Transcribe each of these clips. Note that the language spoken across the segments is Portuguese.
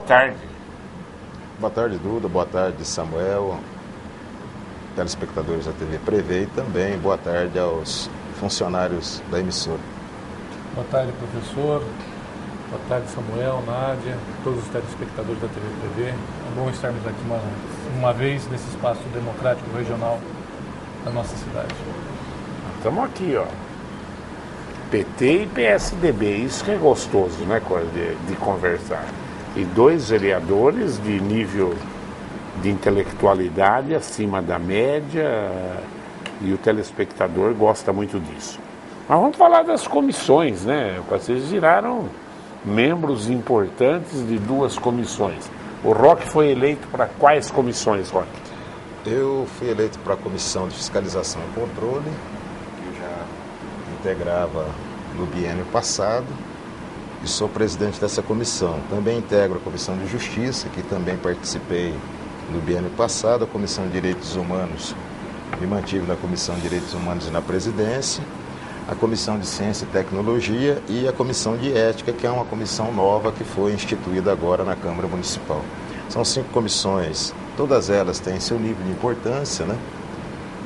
Tarde. Boa tarde, Duda. Boa tarde, Samuel, telespectadores da TV Prevê, e também boa tarde aos funcionários da emissora. Boa tarde, professor. Boa tarde, Samuel, Nádia, todos os telespectadores da TV Prevê. É bom estarmos aqui uma vez nesse espaço democrático regional da nossa cidade. Estamos aqui, ó. PT e PSDB, isso que é gostoso, né, de conversar. E dois vereadores de nível de intelectualidade acima da média, e o telespectador gosta muito disso. Mas vamos falar das comissões, né? Vocês viraram membros importantes de duas comissões. O Roque foi eleito para quais comissões, Roque? Eu fui eleito para a Comissão de Fiscalização e Controle, que já integrava no biênio passado, e sou presidente dessa comissão. Também integro a Comissão de Justiça, que também participei no biênio passado, a Comissão de Direitos Humanos, me mantive na Comissão de Direitos Humanos e na presidência, a Comissão de Ciência e Tecnologia e a Comissão de Ética, que é uma comissão nova que foi instituída agora na Câmara Municipal. São 5 comissões, todas elas têm seu nível de importância, né?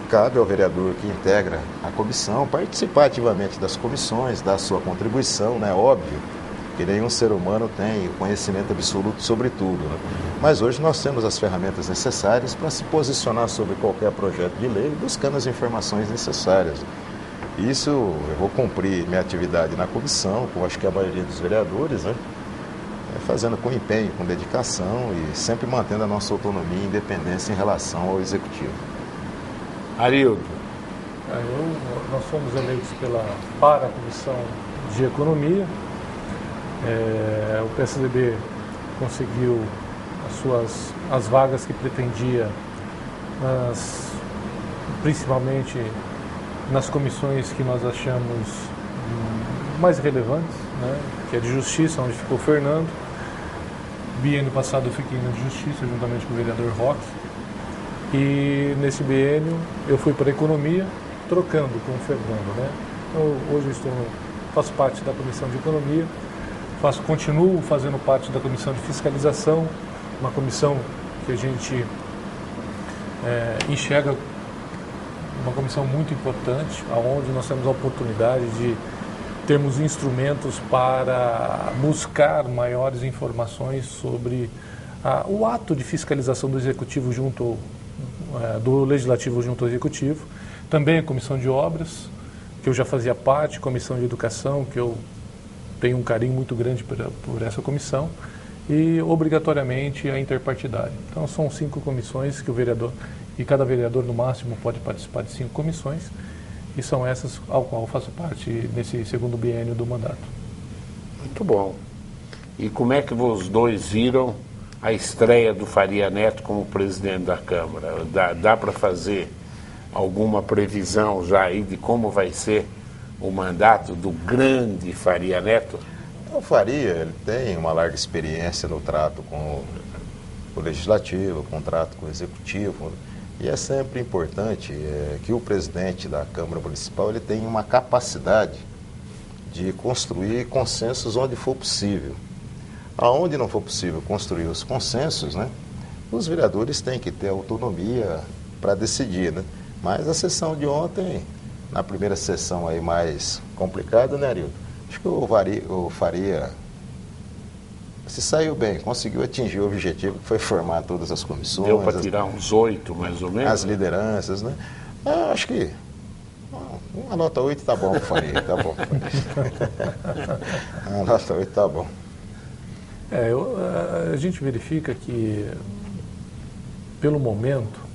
Cabe ao vereador que integra a comissão participar ativamente das comissões, dar sua contribuição, né? Óbvio que nenhum ser humano tem conhecimento absoluto sobre tudo, né? Mas hoje nós temos as ferramentas necessárias para se posicionar sobre qualquer projeto de lei, buscando as informações necessárias. Isso eu vou cumprir minha atividade na comissão, como acho que a maioria dos vereadores, né? Fazendo com empenho, com dedicação e sempre mantendo a nossa autonomia e independência em relação ao executivo. Arildo. Nós fomos eleitos para a Comissão de Economia. O PSDB conseguiu as vagas que pretendia, principalmente nas comissões que nós achamos mais relevantes, né? Que é de Justiça, onde ficou o Fernando. Biênio passado eu fiquei na de Justiça, juntamente com o vereador Roque. E nesse biênio eu fui para a Economia, trocando com o Fernando, né? Então, hoje faço parte da Comissão de Economia, continuo fazendo parte da Comissão de Fiscalização, uma comissão que a gente enxerga uma comissão muito importante, onde nós temos a oportunidade de termos instrumentos para buscar maiores informações sobre o ato de fiscalização do Executivo do Legislativo junto ao Executivo. Também a Comissão de Obras, que eu já fazia parte, Comissão de Educação, que eu tenho um carinho muito grande por essa comissão, e obrigatoriamente a interpartidária. Então são 5 comissões que o vereador, e cada vereador no máximo pode participar de 5 comissões, e são essas ao qual eu faço parte nesse segundo biênio do mandato. Muito bom. E como é que os dois viram a estreia do Faria Neto como presidente da Câmara? Dá para fazer alguma previsão já aí de como vai ser o mandato do grande Faria Neto? O Faria ele tem uma larga experiência no trato com o Legislativo, com o trato com o Executivo, e é sempre importante que o presidente da Câmara Municipal ele tenha uma capacidade de construir consensos onde for possível. Aonde não for possível construir os consensos, né, os vereadores têm que ter autonomia para decidir, né? Mas a sessão de ontem, na primeira sessão aí mais complicada, né, Arildo? Acho que o Faria se saiu bem, conseguiu atingir o objetivo que foi formar todas as comissões. Deu para tirar uns 8, mais ou menos? As lideranças, né? Acho que uma nota 8 tá bom, Faria, tá bom. Uma nota 8 tá bom. A gente verifica que, pelo momento,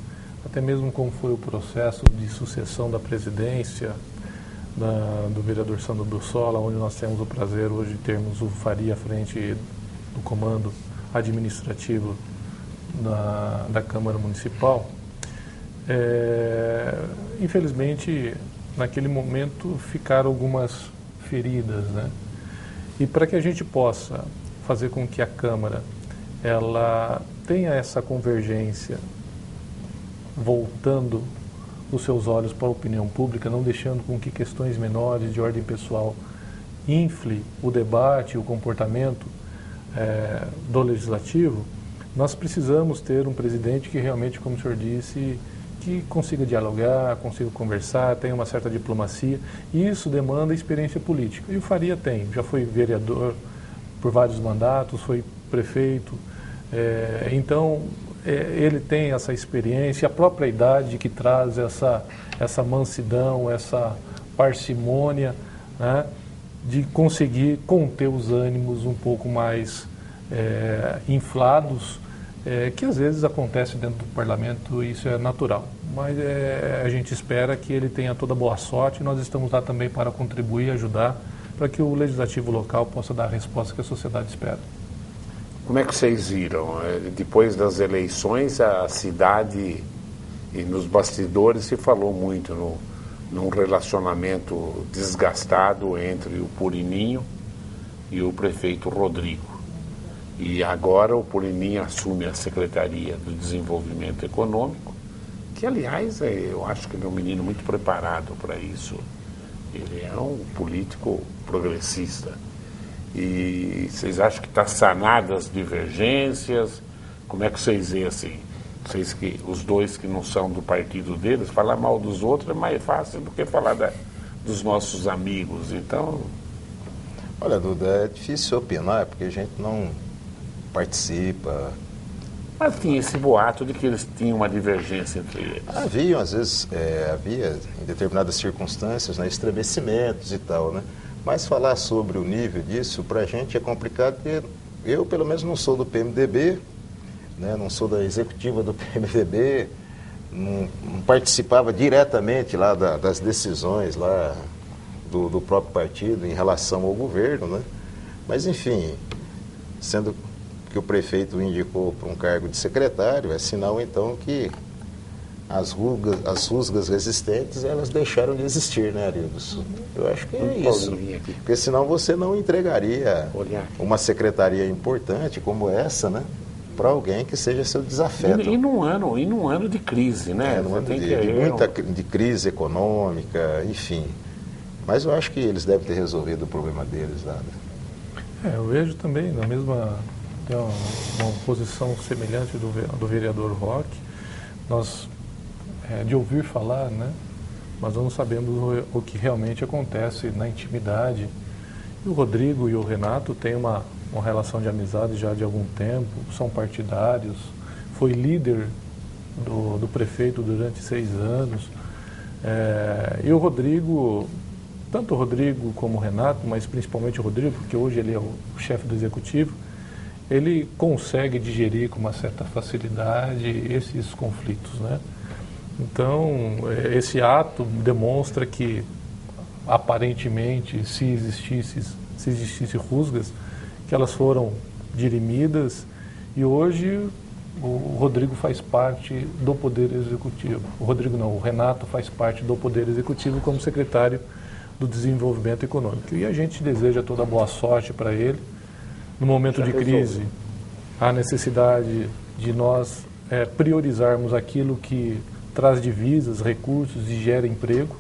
até mesmo como foi o processo de sucessão da presidência do vereador Sandro Bussola, onde nós temos o prazer hoje de termos o Faria à frente do comando administrativo da Câmara Municipal, infelizmente, naquele momento ficaram algumas feridas, né? E para que a gente possa fazer com que a Câmara ela tenha essa convergência, voltando os seus olhos para a opinião pública, não deixando com que questões menores de ordem pessoal infle o debate, o comportamento, do Legislativo, nós precisamos ter um presidente que realmente, como o senhor disse, que consiga dialogar, consiga conversar, tenha uma certa diplomacia, e isso demanda experiência política. E o Faria tem, já foi vereador por vários mandatos, foi prefeito, então ele tem essa experiência, a própria idade que traz essa mansidão, essa parcimônia, né, de conseguir conter os ânimos um pouco mais inflados, que às vezes acontece dentro do parlamento, isso é natural. Mas a gente espera que ele tenha toda boa sorte e nós estamos lá também para contribuir e ajudar para que o legislativo local possa dar a resposta que a sociedade espera. Como é que vocês viram? Depois das eleições, a cidade, e nos bastidores se falou muito num relacionamento desgastado entre o Purininho e o prefeito Rodrigo. E agora o Purininho assume a Secretaria do Desenvolvimento Econômico, que, aliás, eu acho que ele é um menino muito preparado para isso. Ele é um político progressista. E vocês acham que está sanada as divergências? Como é que vocês veem assim? Vocês que, os dois que não são do partido deles, falar mal dos outros é mais fácil do que falar dos nossos amigos. Então... Olha, Duda, é difícil opinar porque a gente não participa. Mas tinha esse boato de que eles tinham uma divergência entre eles. Havia, às vezes, havia em determinadas circunstâncias, né, estremecimentos e tal, né? Mas falar sobre o nível disso, para a gente é complicado, porque eu, pelo menos, não sou do PMDB, né, não sou da executiva do PMDB, não participava diretamente lá das decisões lá do próprio partido em relação ao governo, né? Mas, enfim, sendo que o prefeito o indicou para um cargo de secretário, é sinal, então, que as rusgas resistentes, elas deixaram de existir, né, Arildos? Eu acho que é isso. Porque senão você não entregaria uma secretaria importante como essa, né, para alguém que seja seu desafeto. E num ano de crise, né? Num ano de crise econômica, enfim. Mas eu acho que eles devem ter resolvido o problema deles lá. Eu vejo também na mesma... Tem uma posição semelhante do vereador Roque. Nós, de ouvir falar, né, mas nós não sabemos o que realmente acontece na intimidade. E o Rodrigo e o Renato têm uma relação de amizade já de algum tempo, são partidários, foi líder do prefeito durante 6 anos. E o Rodrigo, tanto o Rodrigo como o Renato, mas principalmente o Rodrigo, porque hoje ele é o chefe do executivo, ele consegue digerir com uma certa facilidade esses conflitos, né? Então, esse ato demonstra que, aparentemente, se existisse rusgas, que elas foram dirimidas, e hoje o Rodrigo faz parte do Poder Executivo. O Renato faz parte do Poder Executivo como secretário do Desenvolvimento Econômico. E a gente deseja toda boa sorte para ele. No momento de crise, há necessidade de nós priorizarmos aquilo que traz divisas, recursos e gera emprego,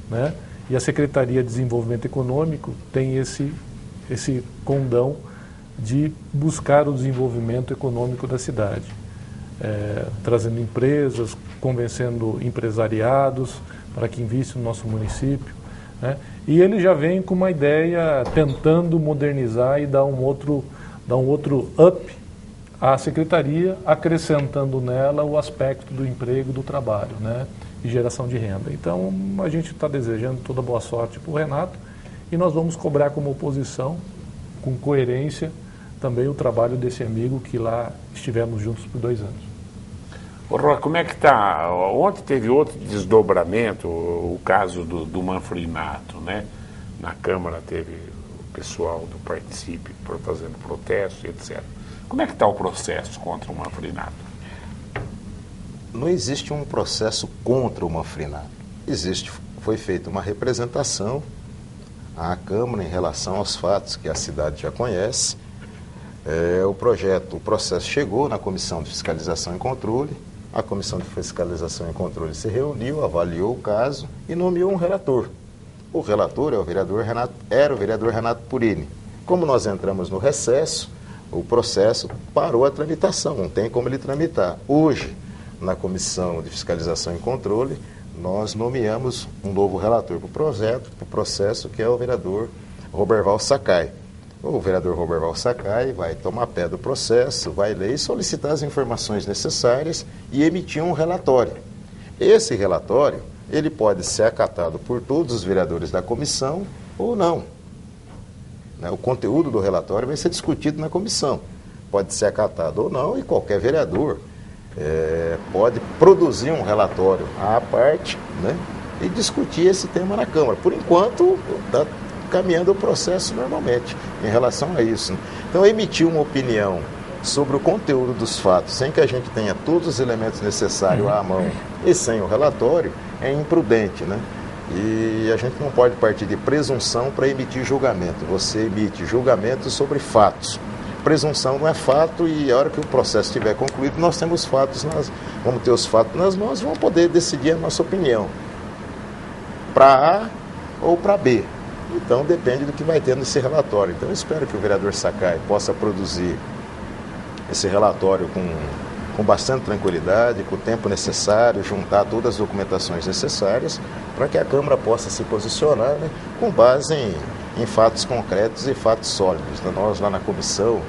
né? E a Secretaria de Desenvolvimento Econômico tem esse condão de buscar o desenvolvimento econômico da cidade, trazendo empresas, convencendo empresariados para que invistam no nosso município, né? E ele já vem com uma ideia tentando modernizar e dar um outro up à secretaria, acrescentando nela o aspecto do emprego, do trabalho, né, e geração de renda. Então, a gente está desejando toda boa sorte para o Renato e nós vamos cobrar como oposição, com coerência, também o trabalho desse amigo que lá estivemos juntos por 2 anos. Ô, Rô, como é que está? Ontem teve outro desdobramento, o caso do Manfrinato, né? Na Câmara teve o pessoal do Participe fazendo protesto, etc. Como é que está o processo contra o Manfrinato? Não existe um processo contra o Manfrinato. Foi feita uma representação à Câmara em relação aos fatos que a cidade já conhece. O processo chegou na Comissão de Fiscalização e Controle. A Comissão de Fiscalização e Controle se reuniu, avaliou o caso e nomeou um relator. O relator era o vereador Renato Purini. Como nós entramos no recesso, o processo parou a tramitação, não tem como ele tramitar. Hoje, na Comissão de Fiscalização e Controle, nós nomeamos um novo relator para o processo, que é o vereador Roberval Sakai. O vereador Roberval Sakai vai tomar pé do processo, vai ler e solicitar as informações necessárias e emitir um relatório. Esse relatório, ele pode ser acatado por todos os vereadores da comissão ou não. O conteúdo do relatório vai ser discutido na comissão. Pode ser acatado ou não, e qualquer vereador pode produzir um relatório à parte, né, e discutir esse tema na Câmara. Por enquanto, está caminhando o processo normalmente em relação a isso, né? Então, emitir uma opinião sobre o conteúdo dos fatos, sem que a gente tenha todos os elementos necessários à mão e sem o relatório, é imprudente, né? E a gente não pode partir de presunção para emitir julgamento. Você emite julgamento sobre fatos. Presunção não é fato, e a hora que o processo estiver concluído, nós temos fatos, vamos ter os fatos nas mãos, vamos poder decidir a nossa opinião para A ou para B. Então depende do que vai ter nesse relatório. Então eu espero que o vereador Sakai possa produzir esse relatório com bastante tranquilidade, com o tempo necessário, juntar todas as documentações necessárias para que a Câmara possa se posicionar, né, com base em fatos concretos e fatos sólidos. Nós lá na comissão,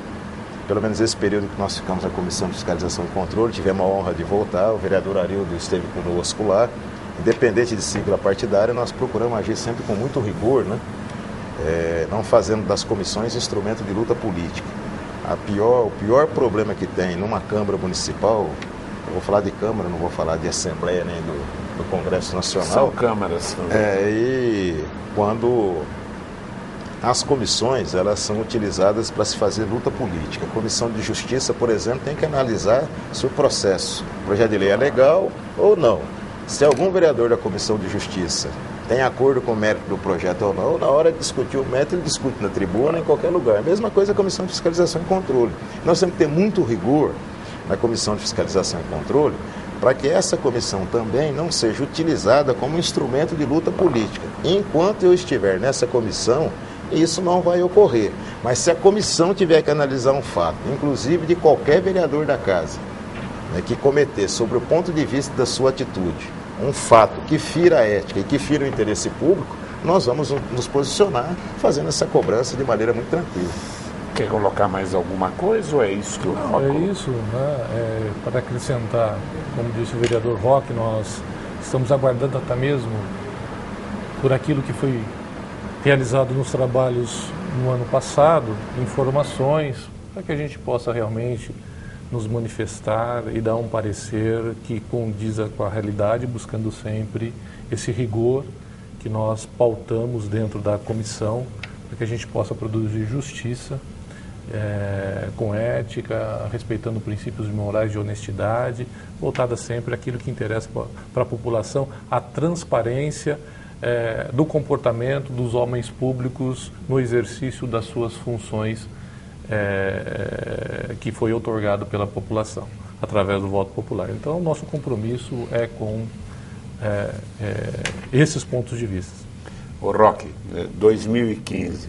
pelo menos esse período que nós ficamos na Comissão de Fiscalização e Controle, tivemos a honra de voltar, o vereador Arildo esteve conosco lá, independente de sigla partidária, nós procuramos agir sempre com muito rigor, né, não fazendo das comissões instrumento de luta política. O pior problema que tem numa Câmara Municipal, eu vou falar de Câmara, não vou falar de Assembleia nem do Congresso Nacional. São câmaras também. E quando as comissões, elas são utilizadas para se fazer luta política. A Comissão de Justiça, por exemplo, tem que analisar se o processo, o projeto de lei é legal ou não. Se algum vereador da Comissão de Justiça tem acordo com o mérito do projeto ou não, na hora de discutir o mérito, ele discute na tribuna, em qualquer lugar. Mesma coisa a Comissão de Fiscalização e Controle. Nós temos que ter muito rigor na Comissão de Fiscalização e Controle para que essa comissão também não seja utilizada como instrumento de luta política. Enquanto eu estiver nessa comissão, isso não vai ocorrer. Mas se a comissão tiver que analisar um fato, inclusive de qualquer vereador da casa, né, que cometer, sobre o ponto de vista da sua atitude, um fato que fira a ética e que fira o interesse público, nós vamos nos posicionar fazendo essa cobrança de maneira muito tranquila. Quer colocar mais alguma coisa ou é isso que eu coloco? É isso, né? Para acrescentar, como disse o vereador Roque, nós estamos aguardando até mesmo por aquilo que foi realizado nos trabalhos no ano passado, informações, para que a gente possa realmente nos manifestar e dar um parecer que condiza com a realidade, buscando sempre esse rigor que nós pautamos dentro da comissão, para que a gente possa produzir justiça com ética, respeitando princípios morais de honestidade, voltada sempre àquilo que interessa para a população, a transparência do comportamento dos homens públicos no exercício das suas funções que foi outorgado pela população, através do voto popular. Então, nosso compromisso é com esses pontos de vista. O Roque, 2015,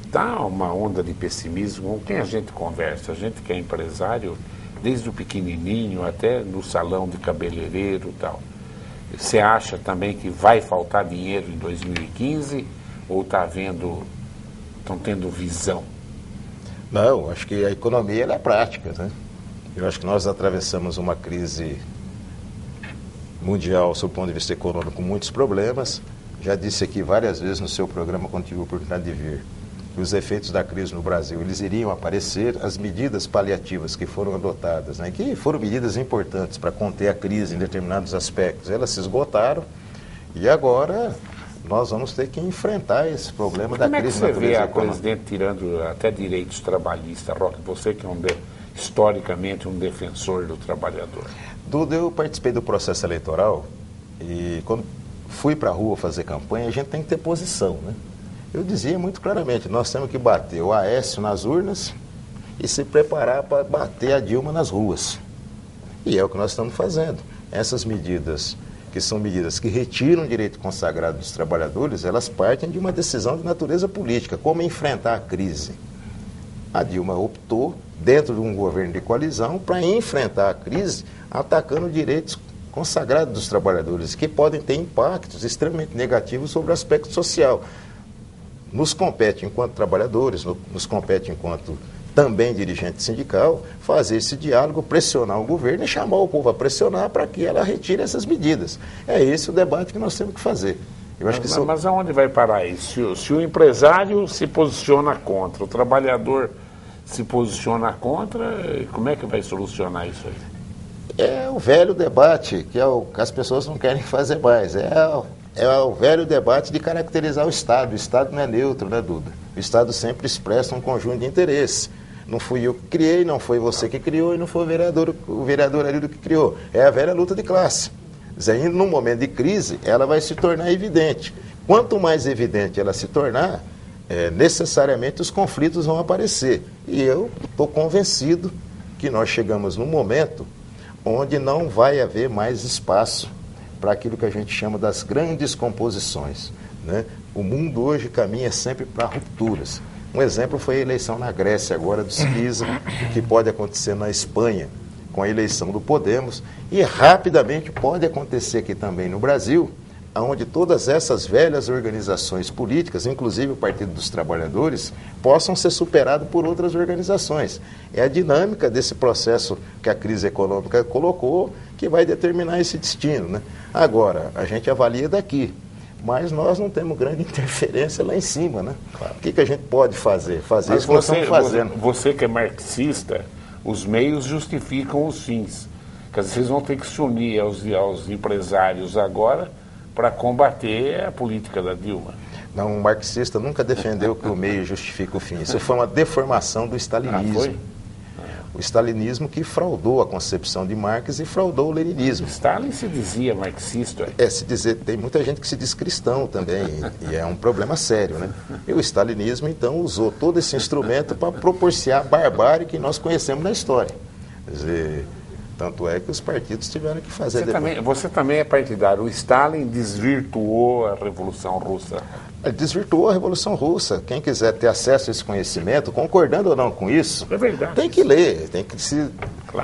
está uma onda de pessimismo. Com quem a gente conversa? A gente que é empresário, desde o pequenininho até no salão de cabeleireiro e tal. Você acha também que vai faltar dinheiro em 2015 ou estão tendo visão? Não, acho que a economia ela é prática, né? Eu acho que nós atravessamos uma crise mundial, sob o ponto de vista econômico, com muitos problemas. Já disse aqui várias vezes no seu programa, quando tive a oportunidade de vir, que os efeitos da crise no Brasil, eles iriam aparecer, as medidas paliativas que foram adotadas, né, que foram medidas importantes para conter a crise em determinados aspectos, elas se esgotaram e agora nós vamos ter que enfrentar esse problema da crise. Como é que você vê a presidente tirando até direitos trabalhistas, Roque? Você que é historicamente um defensor do trabalhador. Duda, eu participei do processo eleitoral e quando fui para a rua fazer campanha, a gente tem que ter posição, né? Eu dizia muito claramente, nós temos que bater o Aécio nas urnas e se preparar para bater a Dilma nas ruas. E é o que nós estamos fazendo. Essas medidas, que são medidas que retiram o direito consagrado dos trabalhadores, elas partem de uma decisão de natureza política, como enfrentar a crise. A Dilma optou, dentro de um governo de coalizão, para enfrentar a crise atacando direitos consagrados dos trabalhadores, que podem ter impactos extremamente negativos sobre o aspecto social. Nos compete, enquanto trabalhadores, nos compete, enquanto também dirigente sindical, fazer esse diálogo, pressionar o governo e chamar o povo a pressionar para que ela retire essas medidas. É esse o debate que nós temos que fazer. Eu acho que mas aonde vai parar isso? Se o empresário se posiciona contra, o trabalhador se posiciona contra, como é que vai solucionar isso aí? É o velho debate que as pessoas não querem fazer mais. É o velho debate de caracterizar o Estado. O Estado não é neutro, né, Duda? O Estado sempre expressa um conjunto de interesses. Não fui eu que criei, não foi você que criou e não foi o vereador ali que criou. É a velha luta de classe. Num momento de crise, ela vai se tornar evidente. Quanto mais evidente ela se tornar, necessariamente os conflitos vão aparecer. E eu estou convencido que nós chegamos num momento onde não vai haver mais espaço para aquilo que a gente chama das grandes composições, né? O mundo hoje caminha sempre para rupturas. Um exemplo foi a eleição na Grécia, agora do Syriza, o que pode acontecer na Espanha, com a eleição do Podemos, e rapidamente pode acontecer aqui também no Brasil, onde todas essas velhas organizações políticas, inclusive o Partido dos Trabalhadores, possam ser superadas por outras organizações. É a dinâmica desse processo que a crise econômica colocou que vai determinar esse destino, né? Agora, a gente avalia daqui, mas nós não temos grande interferência lá em cima, né? Claro. O que a gente pode fazer? Fazer isso que nós estamos fazendo. Você que é marxista, os meios justificam os fins. Quer dizer, vocês vão ter que se unir aos empresários agora para combater a política da Dilma. Não, um marxista nunca defendeu que o meio justifica o fim. Isso foi uma deformação do stalinismo. Foi? O stalinismo que fraudou a concepção de Marx e fraudou o leninismo. Stalin se dizia marxista. Tem muita gente que se diz cristão também, e é um problema sério, né? E o stalinismo, então, usou todo esse instrumento para propiciar a barbárie que nós conhecemos na história. Quer dizer, tanto é que os partidos tiveram que fazer... Você também é partidário. O Stalin desvirtuou a Revolução Russa. Ele desvirtuou a Revolução Russa. Quem quiser ter acesso a esse conhecimento, concordando ou não com isso, é verdade, tem que ler, tem que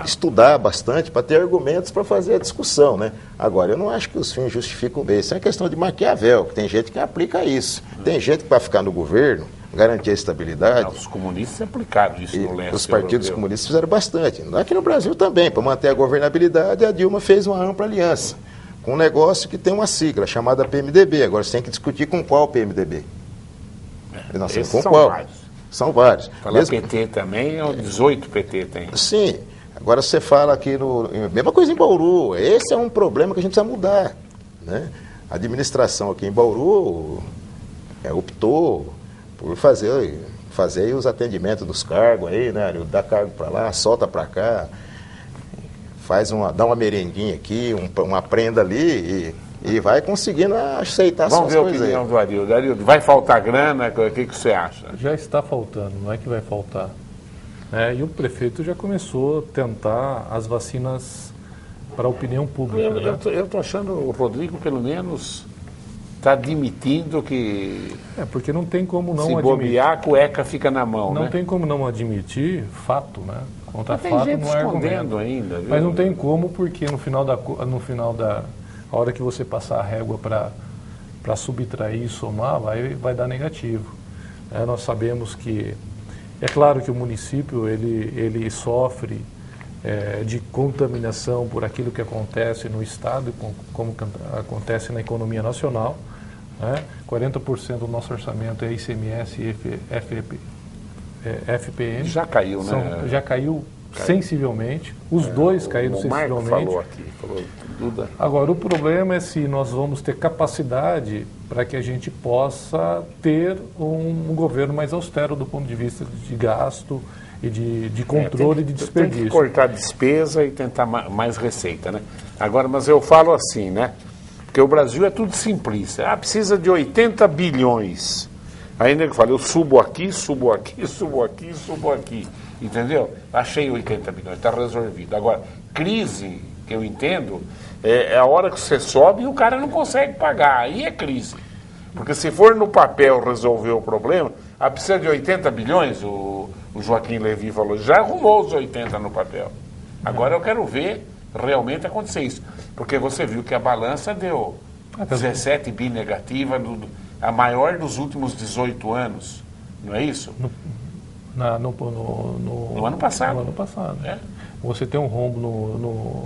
estudar bastante para ter argumentos para fazer a discussão, né? Agora, eu não acho que os fins justificam o meio. Isso é uma questão de Maquiavel, que tem gente que aplica isso. Tem gente que, para ficar no governo, garantir a estabilidade... Não, os comunistas aplicaram isso no leste Os partidos comunistas fizeram bastante. Aqui no Brasil também, para manter a governabilidade, a Dilma fez uma ampla aliança com um negócio que tem uma sigla chamada PMDB. Agora você tem que discutir com qual PMDB. Com qual? Vários. São vários. Falar PT também, 18 PT tem. Sim. Agora você fala aqui mesma coisa em Bauru. Esse é um problema que a gente precisa mudar, né? A administração aqui em Bauru optou por fazer aí os atendimentos dos cargos aí, né? Dá cargo para lá, solta para cá, dá uma merenguinha aqui, uma prenda ali e vai conseguindo aceitar suas coisas. Vamos ver a opinião do Arildo. Arildo, vai faltar grana? O que você acha? Já está faltando, não é que vai faltar. E o prefeito já começou a tentar as vacinas para a opinião pública. Eu estou achando o Rodrigo, pelo menos... está admitindo que... porque não tem como não admitir. Se bobear, a cueca fica na mão, Não tem como não admitir fato, né? Contra Mas fato tem gente não é escondendo argumento. ainda. Viu? Mas não tem como, porque no final a hora que você passar a régua para subtrair e somar, vai dar negativo. Nós sabemos que... É claro que o município ele sofre de contaminação por aquilo que acontece no Estado, como acontece na economia nacional. 40% do nosso orçamento é ICMS e FPM. Já caiu, né? Já caiu sensivelmente. Os dois caíram sensivelmente. Falou aqui, Duda. Agora, o problema é se nós vamos ter capacidade para que a gente possa ter um governo mais austero do ponto de vista de gasto e de controle de desperdício. Tem que cortar despesa e tentar mais receita, né? Agora, mas eu falo assim, né? Porque o Brasil é tudo simplista. Precisa de 80 bilhões. Aí nego fala, eu subo aqui, subo aqui, subo aqui, subo aqui. Entendeu? Achei 80 bilhões, está resolvido. Agora, crise, que eu entendo, é a hora que você sobe e o cara não consegue pagar. Aí é crise. Porque se for no papel resolver o problema, precisa de 80 bilhões, o Joaquim Levy falou, já arrumou os 80 no papel. Agora eu quero ver realmente acontecer isso. Porque você viu que a balança deu 17 bi negativa, a maior dos últimos 18 anos. Não é isso? No ano passado. No ano passado. É. Você tem um rombo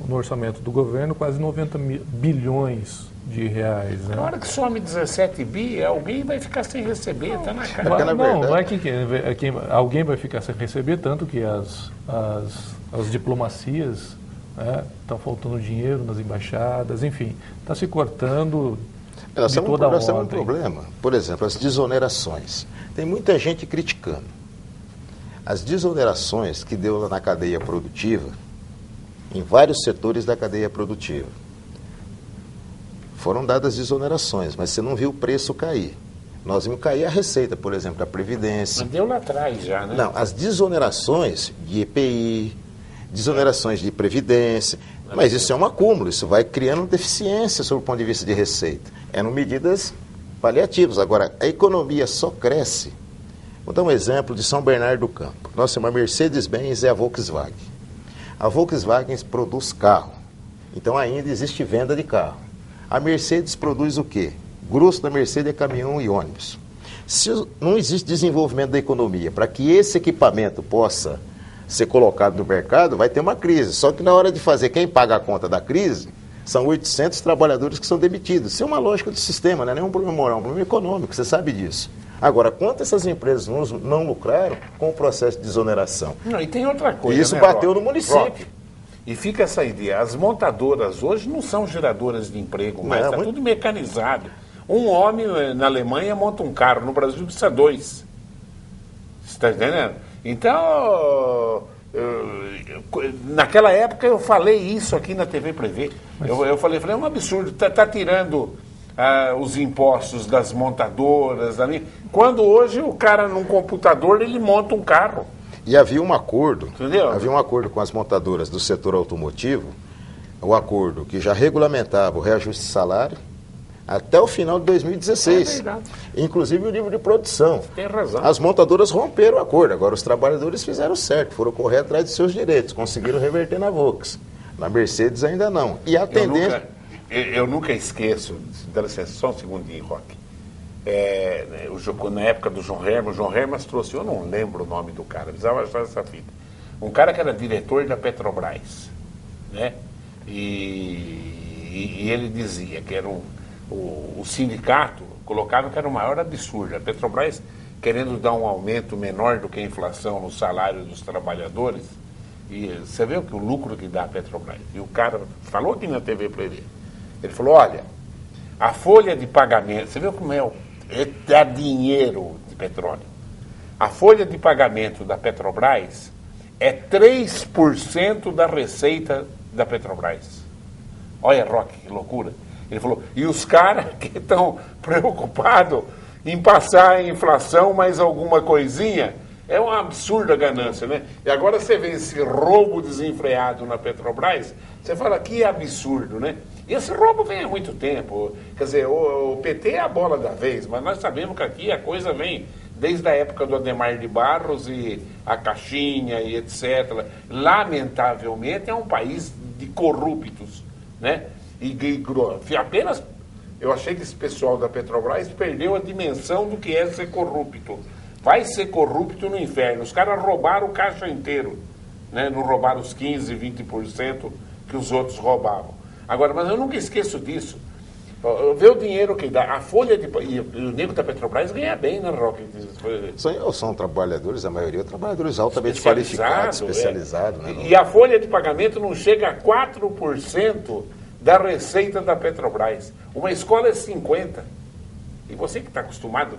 no orçamento do governo, quase 90 bilhões de reais. Né? Na hora que some 17 bi, alguém vai ficar sem receber, está na cara. Não é que alguém vai ficar sem receber, tanto que as diplomacias estão faltando dinheiro nas embaixadas, enfim, está se cortando nós de toda a Nós temos um ordem. problema, por exemplo, as desonerações. Tem muita gente criticando. As desonerações que deu na cadeia produtiva, em vários setores da cadeia produtiva, foram dadas desonerações, mas você não viu o preço cair. Nós vimos cair a receita, por exemplo, da Previdência. Mas deu lá atrás já, né? Não, as desonerações de EPI, desonerações de Previdência, mas isso é um acúmulo, isso vai criando deficiência sob o ponto de vista de receita. Eram medidas paliativas. Agora, a economia só cresce. Vou dar um exemplo de São Bernardo do Campo. Nós temos a Mercedes-Benz e a Volkswagen. A Volkswagen produz carro, então ainda existe venda de carro. A Mercedes produz o quê? O grosso da Mercedes é caminhão e ônibus. Se não existe desenvolvimento da economia para que esse equipamento possa ser colocado no mercado, vai ter uma crise. Só que na hora de fazer, quem paga a conta da crise são 800 trabalhadores que são demitidos. Isso é uma lógica do sistema, não é nenhum problema moral, é um problema econômico, você sabe disso. Agora, quanto essas empresas não lucraram com o processo de desoneração? Não, e tem outra coisa, e isso né, bateu Roque? no município. Roque, e fica essa ideia, as montadoras hoje não são geradoras de emprego, mas está tudo mecanizado. Um homem na Alemanha monta um carro, no Brasil precisa 2. Você está entendendo? Então, naquela época eu falei isso aqui na TV Prevê. Eu falei, é um absurdo, está tirando os impostos das montadoras. Quando hoje o cara num computador ele monta um carro. E havia um acordo, entendeu? Havia um acordo com as montadoras do setor automotivo, o acordo que já regulamentava o reajuste de salário até o final de 2016. É verdade. Inclusive o nível de produção. Tem razão. As montadoras romperam o acordo, agora os trabalhadores fizeram certo, foram correr atrás de seus direitos, conseguiram reverter na Volks. Na Mercedes ainda não. E a tendência... Eu nunca esqueço, dá licença, só um segundinho, Roque. Na época do João Hermas trouxe, eu não lembro o nome do cara, precisava achar essa fita. Um cara que era diretor da Petrobras, né? E ele dizia que era o sindicato colocava que era o maior absurdo. A Petrobras querendo dar um aumento menor do que a inflação no salário dos trabalhadores. E você vê o lucro que dá a Petrobras. E o cara falou aqui na TV Prevê. Ele falou, olha, a folha de pagamento, você vê como dá dinheiro de petróleo. A folha de pagamento da Petrobras é 3% da receita da Petrobras. Olha, Roque, que loucura. Ele falou, e os caras que estão preocupados em passar a inflação mais alguma coisinha, é uma absurda ganância, né? E agora você vê esse roubo desenfreado na Petrobras, você fala que absurdo, né? E esse roubo vem há muito tempo. Quer dizer, o PT é a bola da vez, mas nós sabemos que aqui a coisa vem desde a época do Adhemar de Barros e a Caixinha e etc. Lamentavelmente é um país de corruptos, né? E apenas, eu achei que esse pessoal da Petrobras perdeu a dimensão do que é ser corrupto. Vai ser corrupto no inferno. Os caras roubaram o caixa inteiro, né? Não roubaram os 15%, 20% que os outros roubavam. Agora, mas eu nunca esqueço disso. Vê o dinheiro que dá. A folha de... E o nego da Petrobras ganha bem, né, Roque? São trabalhadores, a maioria trabalhadores altamente qualificados, especializados. Né, e a folha de pagamento não chega a 4% da receita da Petrobras. Uma escola é 50%. E você que está acostumado,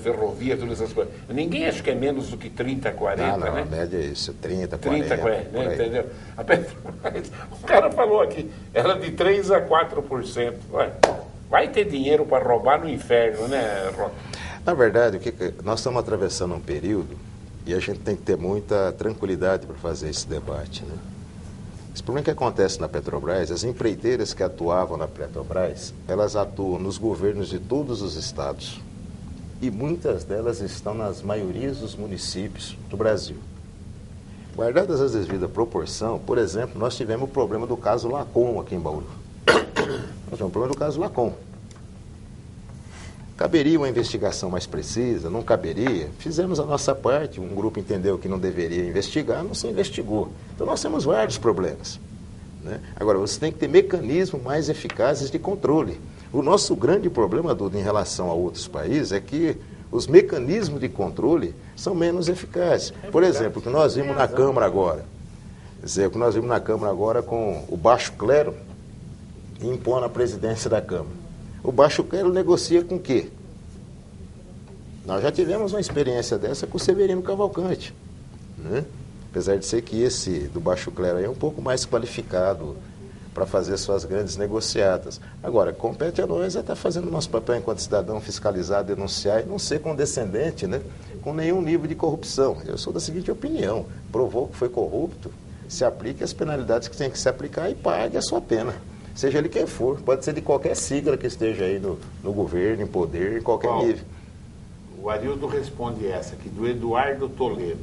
ferrovia, todas essas coisas, ninguém acha que é menos do que 30, 40, né? A média é isso, 30, 30, 40, né? Entendeu? A Petrobras, o cara falou aqui, ela de 3 a 4%. Ué, vai ter dinheiro para roubar no inferno, né, Roque? Na verdade, nós estamos atravessando um período e a gente tem que ter muita tranquilidade para fazer esse debate, né? Esse problema que acontece na Petrobras, as empreiteiras que atuavam na Petrobras, elas atuam nos governos de todos os estados. e muitas delas estão nas maiorias dos municípios do Brasil. Guardadas as devidas proporção, por exemplo, nós tivemos o problema do caso Lacom aqui em Bauru. Nós tivemos o problema do caso Lacom. Caberia uma investigação mais precisa? Não caberia? Fizemos a nossa parte, um grupo entendeu que não deveria investigar, não se investigou. Então nós temos vários problemas, né? Agora, você tem que ter mecanismos mais eficazes de controle. O nosso grande problema, Duda, em relação a outros países, é que os mecanismos de controle são menos eficazes. Por exemplo, o que nós vimos na Câmara agora, com o baixo clero impondo a presidência da Câmara. O baixo clero negocia com o quê? Nós já tivemos uma experiência dessa com o Severino Cavalcante, né? Apesar de ser que esse do baixo clero aí é um pouco mais qualificado para fazer suas grandes negociatas. Agora, compete a nós estar fazendo o nosso papel enquanto cidadão, fiscalizar, denunciar e não ser condescendente, né, com nenhum nível de corrupção. Eu sou da seguinte opinião: provou que foi corrupto, se aplique as penalidades que tem que se aplicar e pague a sua pena. Seja ele quem for, pode ser de qualquer sigla que esteja aí no governo, em poder, em qualquer nível. O Arildo responde essa aqui, do Eduardo Toledo.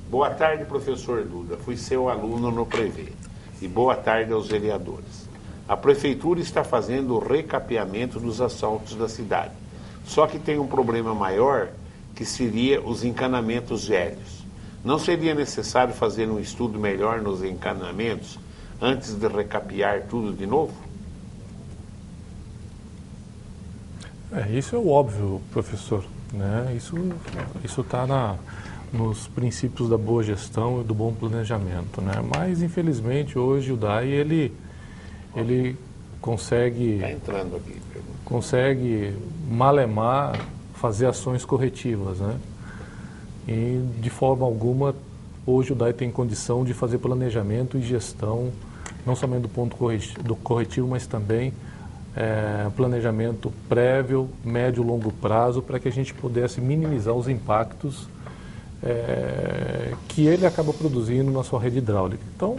Boa tarde, professor Duda. Fui seu aluno no Prevê. E boa tarde aos vereadores. A Prefeitura está fazendo o recapeamento dos asfaltos da cidade. Só que tem um problema maior, que seria os encanamentos velhos. Não seria necessário fazer um estudo melhor nos encanamentos antes de recapear tudo de novo? Isso é o óbvio, professor, né? Isso está nos princípios da boa gestão e do bom planejamento, né? Mas, infelizmente, hoje o DAI, ele consegue... Está entrando aqui. Consegue, malemar, fazer ações corretivas, né? E, de forma alguma, hoje o DAI tem condição de fazer planejamento e gestão, não somente do ponto do corretivo, mas também planejamento prévio, médio e longo prazo, para que a gente pudesse minimizar os impactos que ele acaba produzindo na sua rede hidráulica. Então,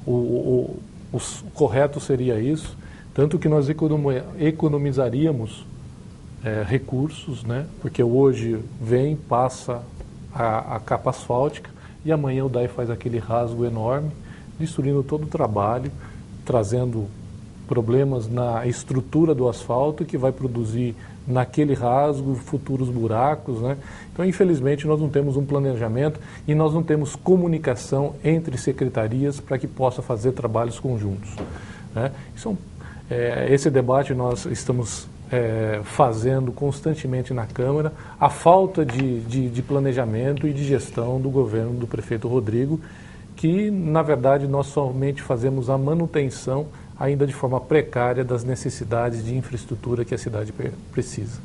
o correto seria isso, tanto que nós economizaríamos recursos, né? Porque hoje passa a capa asfáltica e amanhã o DAI faz aquele rasgo enorme, destruindo todo o trabalho, trazendo problemas na estrutura do asfalto que vai produzir naquele rasgo futuros buracos, né? Então, infelizmente, nós não temos um planejamento e nós não temos comunicação entre secretarias para que possa fazer trabalhos conjuntos, né? Esse debate nós estamos fazendo constantemente na Câmara, a falta de planejamento e de gestão do governo do prefeito Rodrigo, que, na verdade, nós somente fazemos a manutenção ainda de forma precária das necessidades de infraestrutura que a cidade precisa.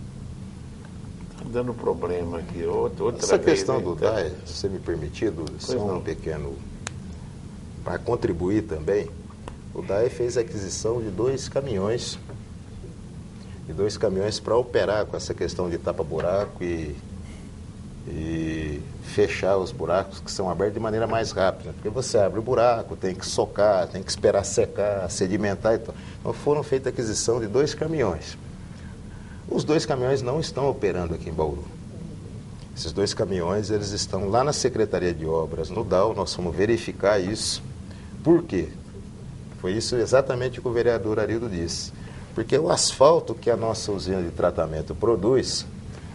Está dando problema aqui. Outra Essa vez, questão do DAI, se você me permitir, só um pequeno... Para contribuir também, o DAI fez a aquisição de 2 caminhões, para operar com essa questão de tapa-buraco e fechar os buracos que são abertos de maneira mais rápida, porque você abre o buraco, tem que socar, tem que esperar secar, sedimentar e tal. Então foram feitas a aquisição de 2 caminhões. Os 2 caminhões não estão operando aqui em Bauru. Esses 2 caminhões, eles estão lá na Secretaria de Obras, no DAO, nós fomos verificar isso. Por quê? Foi isso exatamente o que o vereador Arildo disse. Porque o asfalto que a nossa usina de tratamento produz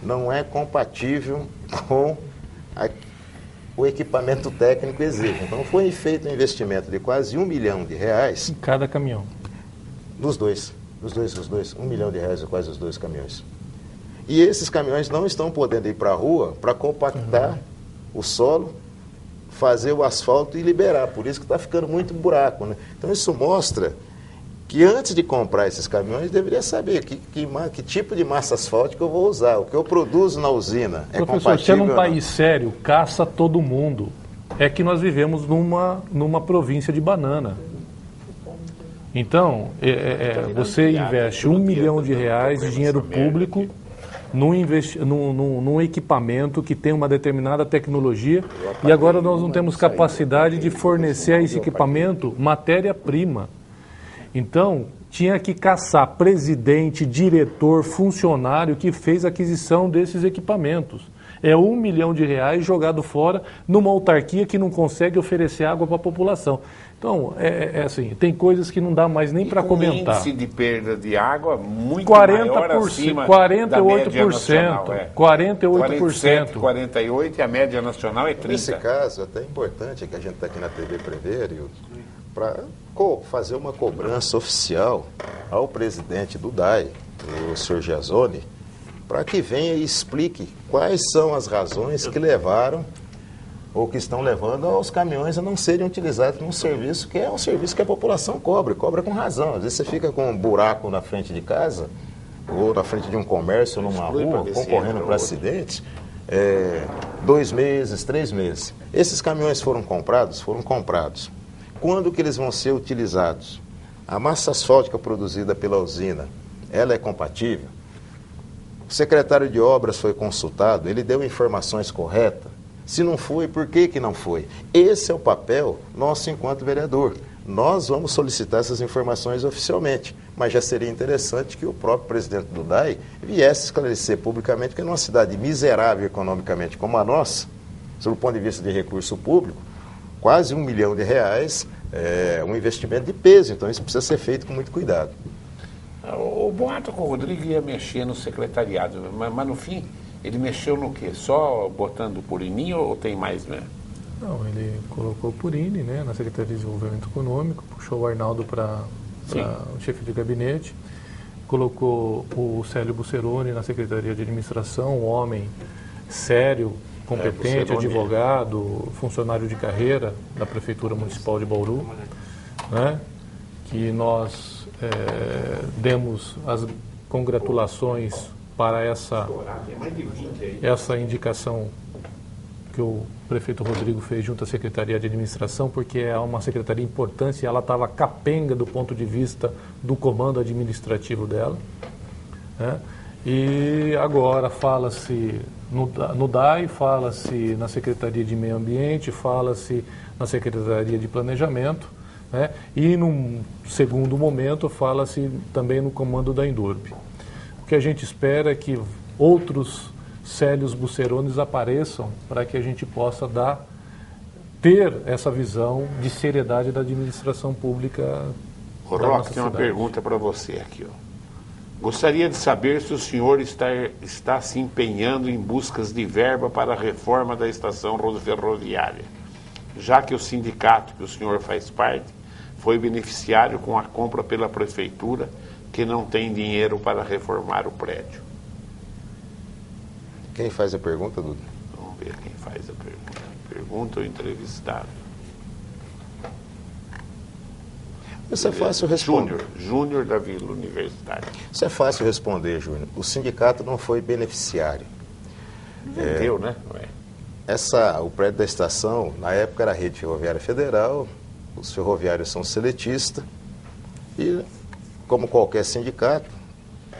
não é compatível com o equipamento técnico exige. Então foi feito um investimento de quase R$1 milhão em cada caminhão. Os dois, R$1 milhão quase os 2 caminhões. E esses caminhões não estão podendo ir para a rua para compactar o solo, fazer o asfalto e liberar. Por isso que está ficando muito buraco, né? Então isso mostra que antes de comprar esses caminhões, deveria saber que tipo de massa asfáltica eu vou usar, o que eu produzo na usina é compatível. Professor, se é num país sério, caça todo mundo. É que nós vivemos numa província de banana. Então, você investe R$1 milhão de dinheiro público num equipamento que tem uma determinada tecnologia e agora nós não temos capacidade de fornecer a esse equipamento matéria-prima. Então, tinha que caçar presidente, diretor, funcionário que fez a aquisição desses equipamentos. É R$1 milhão jogado fora numa autarquia que não consegue oferecer água para a população. Então, assim, tem coisas que não dá mais nem para comentar. Índice de perda de água muito maior acima 48%, da média nacional. 48%. 48% e a média nacional é 30%. Nesse caso, é até importante que a gente está aqui na TV Prever, para fazer uma cobrança oficial ao presidente do DAI, o senhor Giasone, para que venha e explique quais são as razões que levaram ou que estão levando aos caminhões a não serem utilizados num serviço que é um serviço que a população cobra com razão. Às vezes você fica com um buraco na frente de casa, ou na frente de um comércio, numa rua, concorrendo para acidentes, 2 meses, 3 meses. Esses caminhões foram comprados? Foram comprados. Quando que eles vão ser utilizados? A massa asfáltica produzida pela usina, ela é compatível? O secretário de obras foi consultado, ele deu informações corretas? Se não foi, por que não foi? Esse é o papel nosso enquanto vereador. Nós vamos solicitar essas informações oficialmente, mas já seria interessante que o próprio presidente do DAI viesse esclarecer publicamente que numa cidade miserável economicamente como a nossa, sob o ponto de vista de recurso público, quase R$1 milhão é um investimento de peso, então isso precisa ser feito com muito cuidado. O boato com o Rodrigo ia mexer no secretariado, mas no fim ele mexeu no quê? Só botando o Purini ou tem mais mesmo? Não, ele colocou o Purini, né, na Secretaria de Desenvolvimento Econômico, puxou o Arnaldo para o chefe de gabinete, colocou o Célio Busseroni na Secretaria de Administração, um homem sério, competente, advogado, funcionário de carreira da Prefeitura Municipal de Bauru, né, que nós demos as congratulações para essa indicação que o prefeito Rodrigo fez junto à Secretaria de Administração, porque é uma secretaria importante e ela estava capenga do ponto de vista do comando administrativo dela, né? E agora fala-se no DAI, fala-se na Secretaria de Meio Ambiente, fala-se na Secretaria de Planejamento, né? E num segundo momento fala-se também no comando da Indurb. O que a gente espera é que outros Célios Busserones apareçam para que a gente possa ter essa visão de seriedade da administração pública. Roque, tem uma pergunta para você aqui. Gostaria de saber se o senhor está se empenhando em buscas de verba para a reforma da estação ferroviária, já que o sindicato que o senhor faz parte foi beneficiário com a compra pela prefeitura, que não tem dinheiro para reformar o prédio. Quem faz a pergunta, Duda? Vamos ver quem faz a pergunta. Pergunta ou entrevistado? Isso é fácil responder. Júnior da Vila Universitária. Isso é fácil responder, Júnior. O sindicato não foi beneficiário. Vendeu, né? O prédio da estação, na época, era a Rede Ferroviária Federal, os ferroviários são seletistas, e, como qualquer sindicato,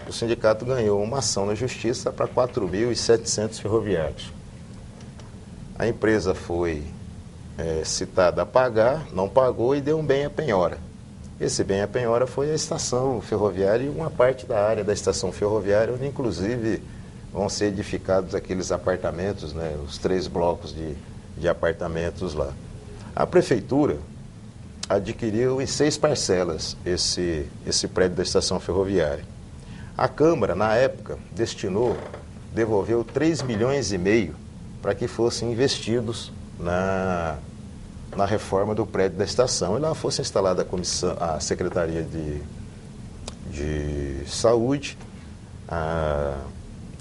o sindicato ganhou uma ação na justiça para 4.700 ferroviários. A empresa foi citada a pagar, não pagou e deu um bem à penhora. Esse bem à penhora foi a estação ferroviária e uma parte da área da estação ferroviária, onde inclusive vão ser edificados aqueles apartamentos, né, os 3 blocos de apartamentos lá. A prefeitura adquiriu em 6 parcelas esse prédio da estação ferroviária. A Câmara, na época, devolveu 3,5 milhões para que fossem investidos na reforma do prédio da estação. E lá fosse instalada a Secretaria de Saúde, a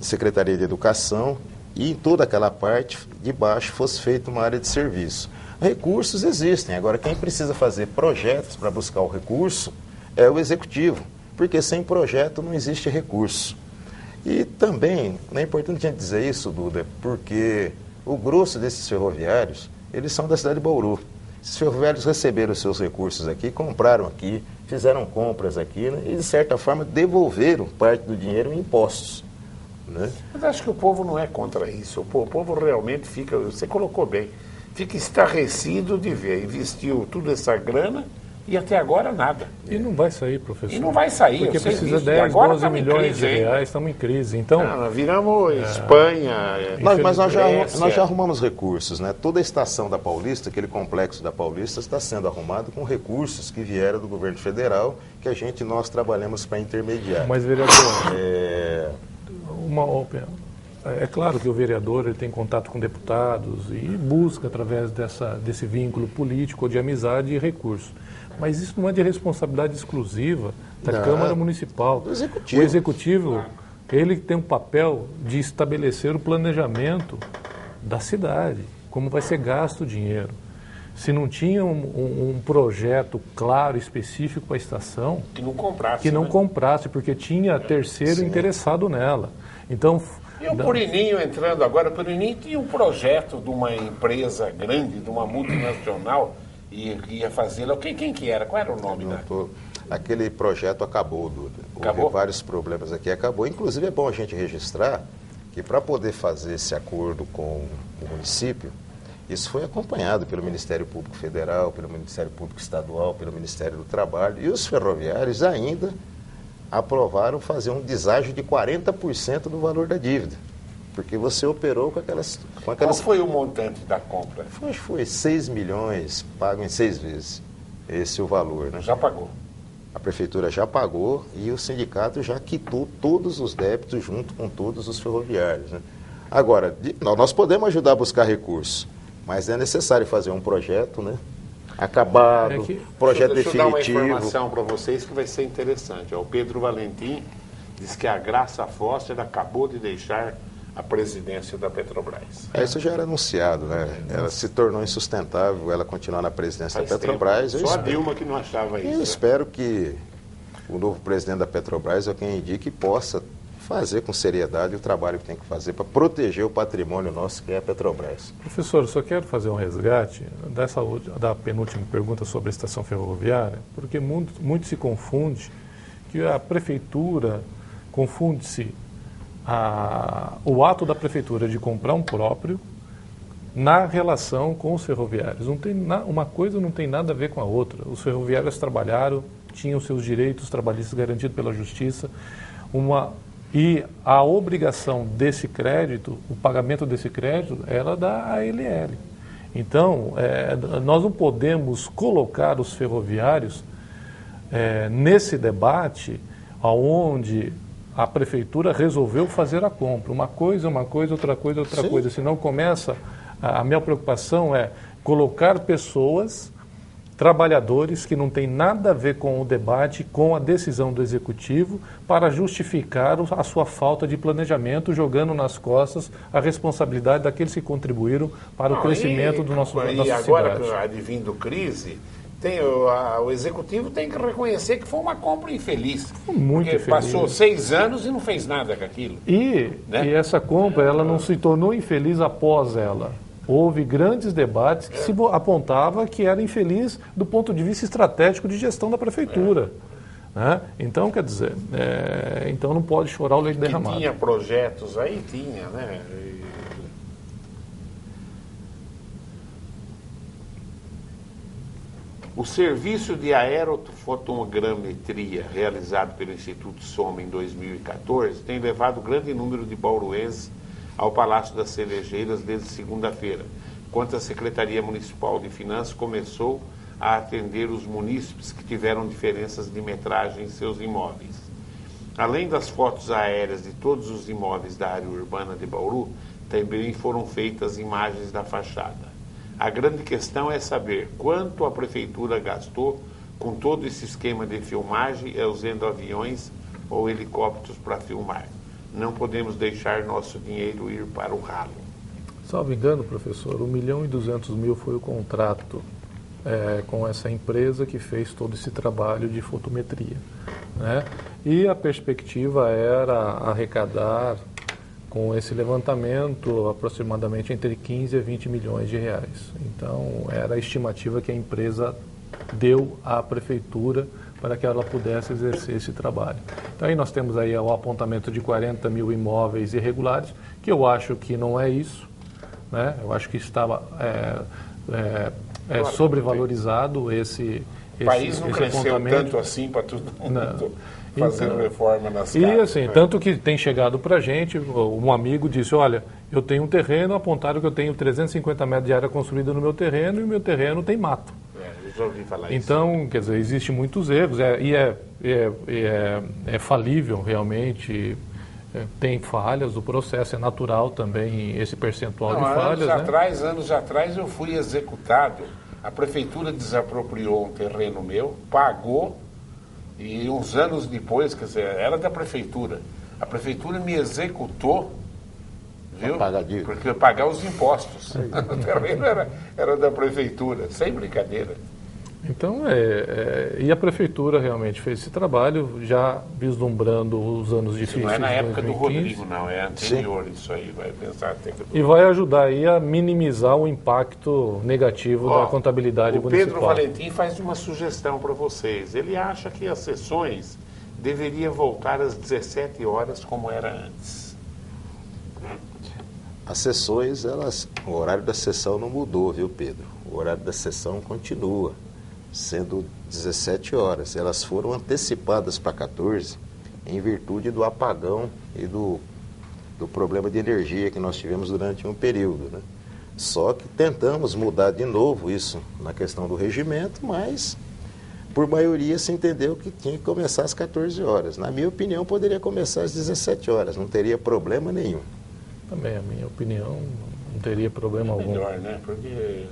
Secretaria de Educação, e em toda aquela parte de baixo fosse feita uma área de serviço. Recursos existem, agora quem precisa fazer projetos para buscar o recurso é o Executivo, porque sem projeto não existe recurso. E também, é importante a gente dizer isso, Duda, porque o grosso desses ferroviários, eles são da cidade de Bauru. Esses ferroviários receberam os seus recursos aqui, compraram aqui, fizeram compras aqui, né, e de certa forma devolveram parte do dinheiro em impostos, né? Mas acho que o povo não é contra isso. O povo realmente fica, você colocou bem, fica estarrecido de ver, investiu toda essa grana, E até agora nada. E não vai sair, professor. E não vai sair. Porque precisa 10, 12 milhões de reais, estamos em crise. Então, nós viramos Espanha. Mas nós já arrumamos recursos, né? Toda a estação da Paulista, aquele complexo da Paulista, está sendo arrumado com recursos que vieram do governo federal, que nós trabalhamos para intermediar. Mas, vereador, é claro que o vereador ele tem contato com deputados e busca, através desse vínculo político ou de amizade, e recursos. Mas isso não é de responsabilidade exclusiva da Câmara Municipal. Do Executivo. O Executivo, ele tem um papel de estabelecer o planejamento da cidade, como vai ser gasto o dinheiro. Se não tinha um projeto claro, específico para a estação... Que não comprasse. Que não comprasse, porque tinha terceiro interessado nela. Então... E o Purininho entrando agora, o Purininho tinha um projeto de uma empresa grande, de uma multinacional, e ia fazê-la. Quem que era? Qual era o nome da... Aquele projeto acabou, Duda. Acabou? Houve vários problemas aqui, acabou. Inclusive é bom a gente registrar que para poder fazer esse acordo com o município, isso foi acompanhado pelo Ministério Público Federal, pelo Ministério Público Estadual, pelo Ministério do Trabalho, e os ferroviários ainda aprovaram fazer um deságio de 40% do valor da dívida, porque você operou com aquelas... Qual foi o montante da compra? Foi 6 milhões, pago em 6 vezes, esse é o valor, né? Já pagou. A prefeitura já pagou e o sindicato já quitou todos os débitos junto com todos os ferroviários, né? Agora, nós podemos ajudar a buscar recursos, mas é necessário fazer um projeto, né? Acabado, projeto deixa definitivo. Eu dar uma informação para vocês que vai ser interessante. O Pedro Valentim diz que a Graça Foster acabou de deixar a presidência da Petrobras. Isso já era anunciado, né? Ela se tornou insustentável, ela continuar na presidência da Petrobras. Só a Dilma que não achava isso. Eu espero que o novo presidente da Petrobras, quem indique, possa fazer com seriedade o trabalho que tem que fazer para proteger o patrimônio nosso, que é a Petrobras. Professor, eu só quero fazer um resgate da penúltima pergunta sobre a estação ferroviária, porque muito se confunde que a prefeitura, confunde-se o ato da prefeitura de comprar um próprio na relação com os ferroviários. Uma coisa não tem nada a ver com a outra. Os ferroviários trabalharam, tinham seus direitos trabalhistas garantidos pela justiça, e a obrigação desse crédito, o pagamento desse crédito, era da ALL. Então, nós não podemos colocar os ferroviários nesse debate onde a prefeitura resolveu fazer a compra. Uma coisa, outra coisa, outra Sim. coisa. Senão começa... A minha preocupação é colocar pessoas... trabalhadores que não têm nada a ver com o debate, com a decisão do Executivo, para justificar a sua falta de planejamento, jogando nas costas a responsabilidade daqueles que contribuíram para o crescimento do nosso cidade. E agora, advindo crise, o Executivo tem que reconhecer que foi uma compra infeliz. Muito infeliz. Passou 6 anos e não fez nada com aquilo. E essa compra, ela não se tornou infeliz após ela. Houve grandes debates que se apontava que era infeliz do ponto de vista estratégico de gestão da prefeitura. Né? Então, quer dizer, então não pode chorar o leite derramado. Tinha projetos aí, né? O serviço de aerofotogrametria realizado pelo Instituto Soma em 2014 tem levado grande número de bauruenses ao Palácio das Cerejeiras desde segunda-feira, quando a Secretaria Municipal de Finanças começou a atender os munícipes que tiveram diferenças de metragem em seus imóveis. Além das fotos aéreas de todos os imóveis da área urbana de Bauru, também foram feitas imagens da fachada. A grande questão é saber quanto a Prefeitura gastou com todo esse esquema de filmagem, usando aviões ou helicópteros para filmar. Não podemos deixar nosso dinheiro ir para o ralo. Salvo engano, professor, 1.200.000 foi o contrato com essa empresa que fez todo esse trabalho de fotometria. Né? E a perspectiva era arrecadar, com esse levantamento, aproximadamente entre 15 a 20 milhões de reais. Então, era a estimativa que a empresa deu à prefeitura para que ela pudesse exercer esse trabalho. Então aí nós temos aí o apontamento de 40 mil imóveis irregulares, que eu acho que não é isso, né? Eu acho que estava sobrevalorizado esse O país não cresceu tanto assim para todo mundo fazendo reforma nas casas. E assim, tanto que tem chegado para a gente, um amigo disse, olha, eu tenho um terreno, apontaram que eu tenho 350 metros de área construída no meu terreno e o meu terreno tem mato. Eu já ouvi falar isso. Então, quer dizer, existem muitos erros é falível realmente, tem falhas, o processo é natural também, esse percentual de falhas. Anos atrás eu fui executado, a prefeitura desapropriou um terreno meu, pagou, e uns anos depois, quer dizer, era da prefeitura, a prefeitura me executou, viu? Porque pagar os impostos. O terreno era da prefeitura, sem brincadeira. Então, e a prefeitura realmente fez esse trabalho, já vislumbrando os anos difíceis. Não é na época 2015. do Rodrigo, não, é anterior. Sim. Isso aí, vai pensar até que... E vai ajudar aí a minimizar o impacto negativo da contabilidade municipal. O Pedro Valentim faz uma sugestão para vocês. Ele acha que as sessões deveriam voltar às 17 horas como era antes. As sessões, o horário da sessão não mudou, viu, Pedro? O horário da sessão continua sendo 17 horas. Elas foram antecipadas para 14 em virtude do apagão e do problema de energia que nós tivemos durante um período, né? Só que tentamos mudar de novo isso na questão do regimento, mas por maioria se entendeu que tinha que começar às 14 horas. Na minha opinião, poderia começar às 17 horas, não teria problema nenhum. Também, a minha opinião, não teria problema algum. Melhor, né? Porque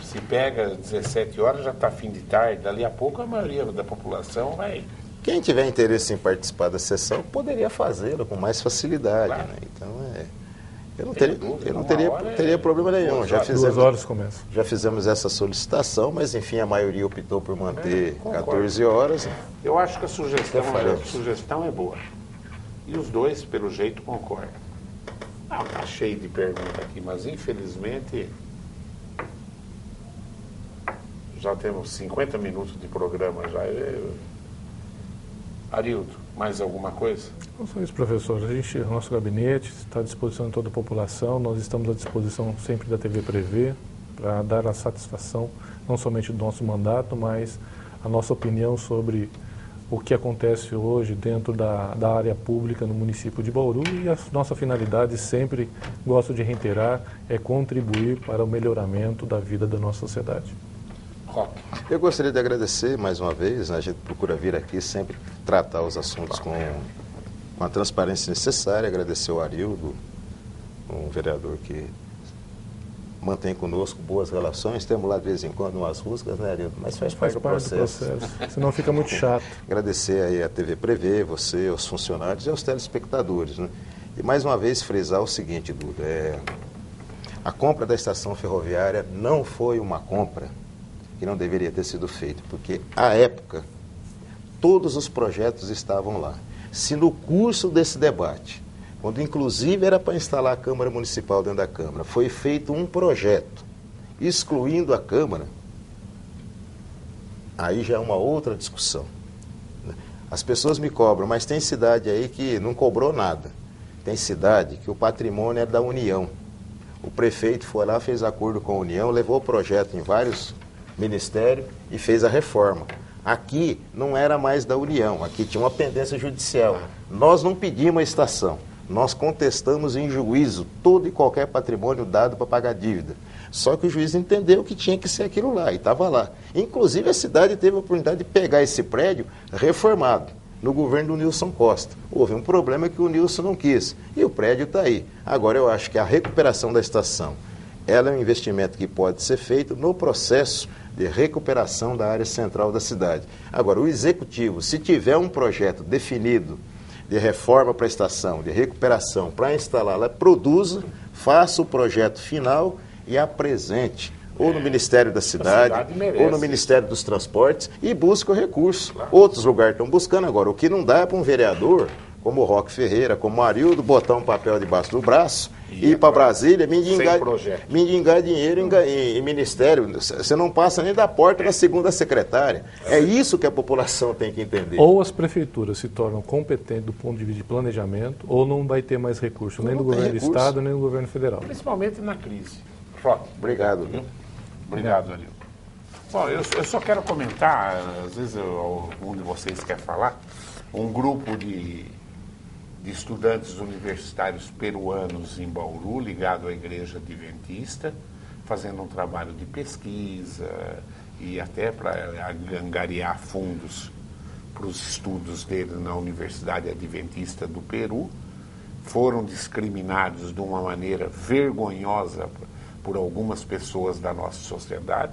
se pega às 17 horas, já está fim de tarde, dali a pouco a maioria da população vai... Quem tiver interesse em participar da sessão poderia fazê-lo com mais facilidade, claro. Né? Então, eu não teria problema nenhum. 2 horas começa. Já fizemos essa solicitação, mas enfim, a maioria optou por manter 14 horas. Eu acho que a sugestão é boa. E os dois, pelo jeito, concordam. Está cheio de perguntas aqui, mas infelizmente já temos 50 minutos de programa já. Arildo, mais alguma coisa? Não só isso, professor. O nosso gabinete está à disposição de toda a população. Nós estamos à disposição sempre da TV Prevê para dar a satisfação, não somente do nosso mandato, mas a nossa opinião sobre o que acontece hoje dentro da área pública no município de Bauru, e a nossa finalidade, sempre gosto de reiterar, é contribuir para o melhoramento da vida da nossa sociedade. Eu gostaria de agradecer mais uma vez, né? A gente procura vir aqui sempre tratar os assuntos com a transparência necessária, agradecer ao Arildo, um vereador que mantém conosco boas relações, temos lá de vez em quando umas rusgas, né, Arildo? Mas faz parte do processo. Senão fica muito chato. Agradecer aí a TV Prevê, você, os funcionários e aos telespectadores, né? E mais uma vez frisar o seguinte, Duda, a compra da estação ferroviária não foi uma compra que não deveria ter sido feita, porque à época todos os projetos estavam lá. Se no curso desse debate, quando inclusive era para instalar a Câmara Municipal dentro da Câmara, foi feito um projeto excluindo a Câmara, aí já é uma outra discussão. As pessoas me cobram, mas tem cidade aí que não cobrou nada. Tem cidade que o patrimônio é da União. O prefeito foi lá, fez acordo com a União, levou o projeto em vários ministérios e fez a reforma. Aqui não era mais da União, aqui tinha uma pendência judicial. Nós não pedimos a estação. Nós contestamos em juízo todo e qualquer patrimônio dado para pagar dívida. Só que o juiz entendeu que tinha que ser aquilo lá, e estava lá. Inclusive, a cidade teve a oportunidade de pegar esse prédio reformado, no governo do Nilson Costa. Houve um problema que o Nilson não quis, e o prédio está aí. Agora, eu acho que a recuperação da estação, ela é um investimento que pode ser feito no processo de recuperação da área central da cidade. Agora, o executivo, se tiver um projeto definido de reforma para a estação, de recuperação, para instalá-la, produza, faça o projeto final e apresente, ou no Ministério da Cidade, ou no Ministério dos Transportes, e busque o recurso. Claro. Outros lugares estão buscando agora. O que não dá é para um vereador, como o Roque Ferreira, como o Arildo, botar um papel debaixo do braço, ir para Brasília, mendigar dinheiro em ministério. Você não passa nem da porta da segunda secretária. É isso que a população tem que entender. Ou as prefeituras se tornam competentes do ponto de vista de planejamento, ou não vai ter mais recurso, nem do governo do Estado, nem do governo federal. Principalmente na crise. Roque. Obrigado. Obrigado, Arildo. Bom, eu só quero comentar, às vezes algum de vocês quer falar, um grupo de estudantes universitários peruanos em Bauru, ligado à Igreja Adventista, fazendo um trabalho de pesquisa e até para angariar fundos para os estudos dele na Universidade Adventista do Peru, foram discriminados de uma maneira vergonhosa por algumas pessoas da nossa sociedade,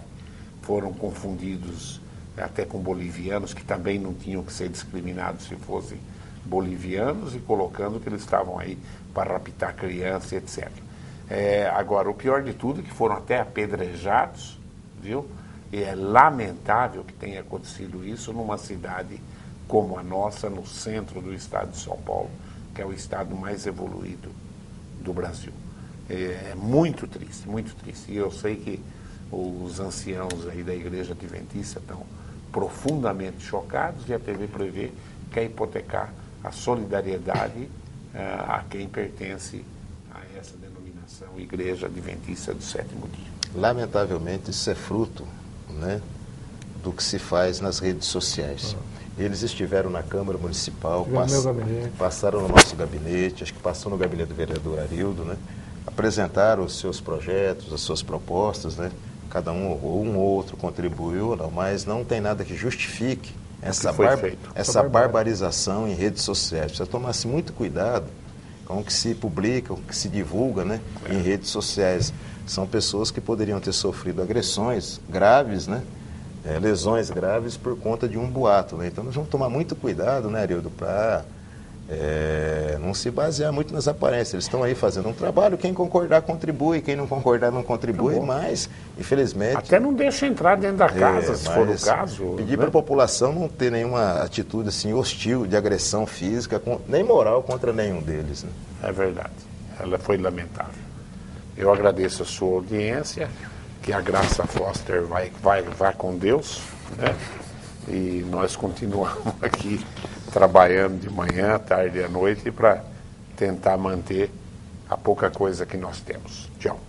foram confundidos até com bolivianos, que também não tinham que ser discriminados se fossem bolivianos, e colocando que eles estavam aí para raptar crianças, etc. Agora, o pior de tudo é que foram até apedrejados, viu? E é lamentável que tenha acontecido isso numa cidade como a nossa, no centro do estado de São Paulo, que é o estado mais evoluído do Brasil. É muito triste, muito triste. E eu sei que os anciãos aí da Igreja Adventista estão profundamente chocados, e a TV Prevê quer hipotecar a solidariedade a quem pertence a essa denominação Igreja Adventista do Sétimo Dia. Lamentavelmente, isso é fruto, né, do que se faz nas redes sociais. Eles estiveram na Câmara Municipal, passaram no nosso gabinete, acho que passou no gabinete do vereador Arildo, né, apresentaram os seus projetos, as suas propostas, né, cada um ou outro contribuiu, não, mas não tem nada que justifique essa barbarização em redes sociais. Precisa tomar-se muito cuidado com o que se publica, com o que se divulga, né, em redes sociais. São pessoas que poderiam ter sofrido agressões graves, né, lesões graves por conta de um boato. Né? Então nós vamos tomar muito cuidado, né, Arildo, para não se basear muito nas aparências. Eles estão aí fazendo um trabalho, quem concordar contribui, quem não concordar não contribui, mas, infelizmente... Até não deixa entrar dentro da casa, se for o caso. Pedir, né, para a população não ter nenhuma atitude assim, hostil, de agressão física, nem moral contra nenhum deles. Né? É verdade, ela foi lamentável. Eu agradeço a sua audiência, que a Graça Foster vai com Deus, né? E nós continuamos aqui trabalhando de manhã, tarde e à noite para tentar manter a pouca coisa que nós temos. Tchau.